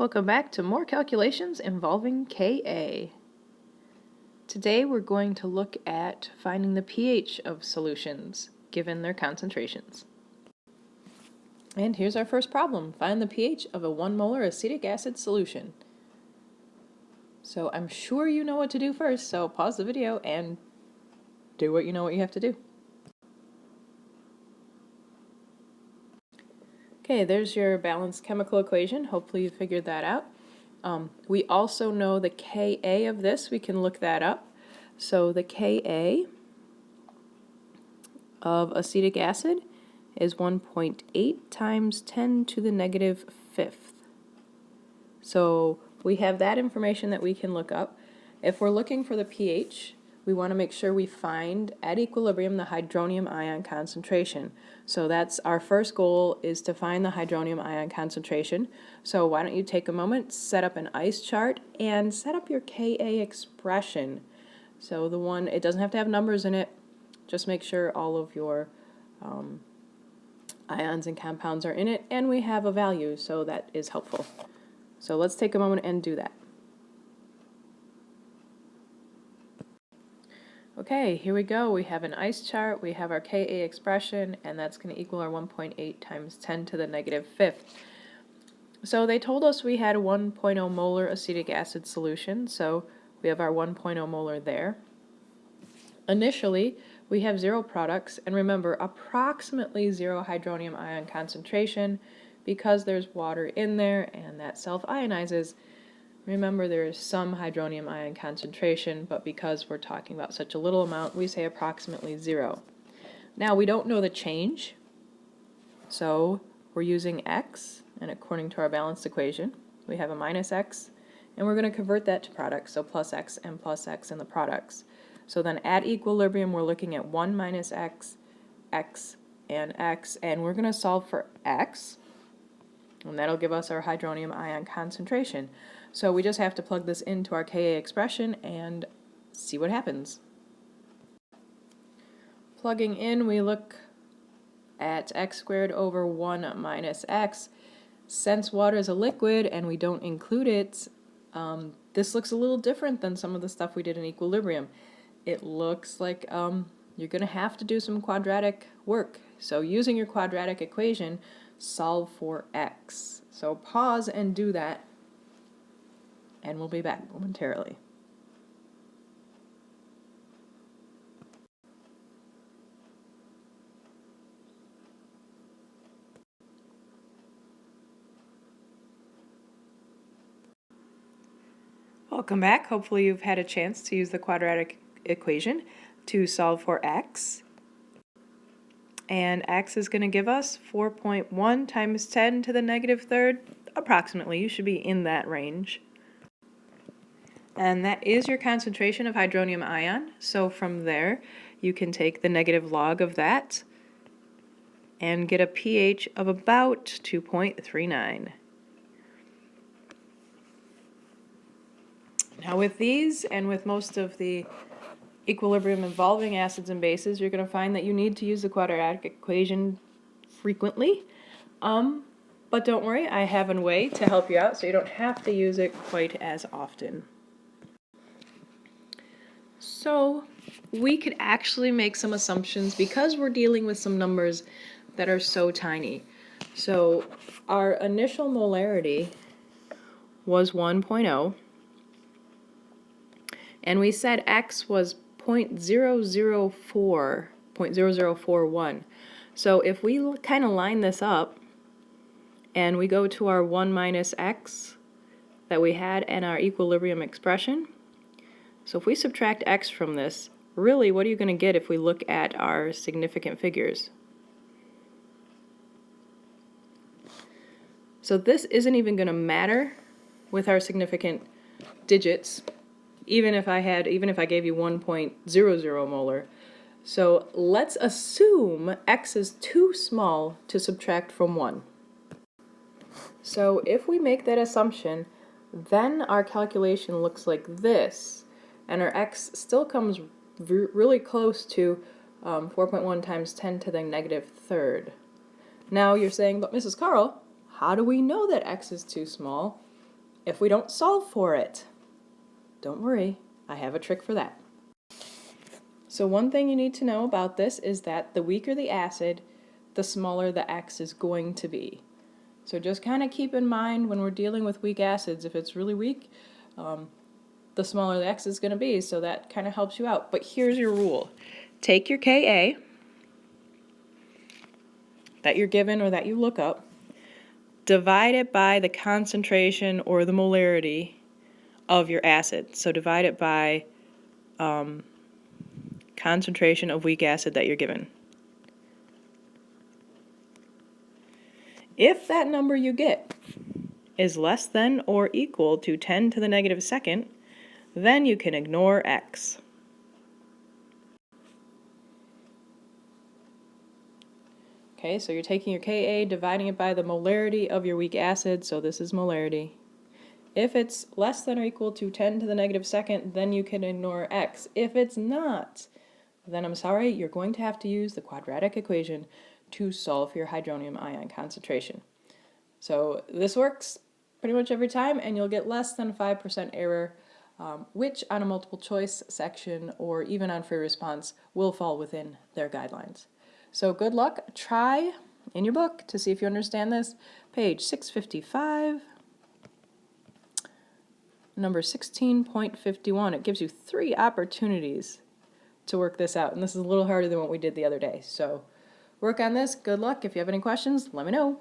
Welcome back to more calculations involving Ka. Today we're going to look at finding the pH of solutions given their concentrations. And here's our first problem. Find the pH of a 1 molar acetic acid solution. So I'm sure you know what to do first, so pause the video and do what you know what you have to do. Okay, there's your balanced chemical equation. Hopefully you figured that out. We also know the Ka of this. We can look that up. So the Ka of acetic acid is 1.8 times 10 to the negative fifth. So we have that information that we can look up. If we're looking for the pH, we want to make sure we find at equilibrium the hydronium ion concentration. So that's our first goal, is to find the hydronium ion concentration. So why don't you take a moment, set up an ice chart, and set up your Ka expression. So the one, it doesn't have to have numbers in it, just make sure all of your ions and compounds are in it, and we have a value, so that is helpful. So let's take a moment and do that. Okay, here we go. We have an ice chart, we have our Ka expression, and that's going to equal our 1.8 times 10 to the negative fifth. So they told us we had a 1.0 molar acetic acid solution, so we have our 1.0 molar there. Initially, we have 0 products, and remember, approximately 0 hydronium ion concentration because there's water in there and that self-ionizes. Remember, there is some hydronium ion concentration, but because we're talking about such a little amount, we say approximately 0. Now, we don't know the change, so we're using x, and according to our balanced equation, we have a minus x, and we're going to convert that to products, so plus x and plus x in the products. So then at equilibrium, we're looking at 1 minus x, x, and we're going to solve for x, and that'll give us our hydronium ion concentration. So we just have to plug this into our Ka expression and see what happens. Plugging in, we look at x squared over 1 minus x. Since water is a liquid and we don't include it, this looks a little different than some of the stuff we did in equilibrium. It looks like you're going to have to do some quadratic work. So using your quadratic equation, solve for x. So pause and do that, and we'll be back momentarily. Welcome back. Hopefully you've had a chance to use the quadratic equation to solve for x. And x is going to give us 4.1 times 10 to the negative third, approximately. You should be in that range. And that is your concentration of hydronium ion. So from there, you can take the negative log of that and get a pH of about 2.39. Now with these, and with most of the equilibrium involving acids and bases, you're going to find that you need to use the quadratic equation frequently. But don't worry, I have a way to help you out so you don't have to use it quite as often. So we could actually make some assumptions because we're dealing with some numbers that are so tiny. So our initial molarity was 1.0, and we said x was 0.041. So if we kind of line this up and we go to our 1 minus x that we had in our equilibrium expression, so if we subtract x from this, really what are you going to get if we look at our significant figures? So this isn't even going to matter with our significant digits, even if I gave you 1.00 molar. So let's assume x is too small to subtract from 1. So if we make that assumption, then our calculation looks like this, and our x still comes really close to 4.1 times 10 to the negative third. Now you're saying, but Mrs. Carl, how do we know that x is too small? if we don't solve for it, don't worry, I have a trick for that. So one thing you need to know about this is that the weaker the acid, the smaller the X is going to be. So just kind of keep in mind when we're dealing with weak acids, if it's really weak, the smaller the X is going to be, so that kind of helps you out. But here's your rule. Take your Ka that you're given or that you look up, divide it by the concentration or the molarity of your acid. So divide it by concentration of weak acid that you're given. If that number you get is less than or equal to 10 to the negative second, then you can ignore X. Okay, so you're taking your Ka, dividing it by the molarity of your weak acid, so this is molarity. If it's less than or equal to 10 to the negative second, then you can ignore X. If it's not, then I'm sorry, you're going to have to use the quadratic equation to solve for your hydronium ion concentration. So this works pretty much every time, and you'll get less than 5% error, which on a multiple choice section or even on free response will fall within their guidelines. So good luck. Try in your book to see if you understand this. Page 655, number 16.51. It gives you 3 opportunities to work this out, and this is a little harder than what we did the other day. So work on this. Good luck. If you have any questions, let me know.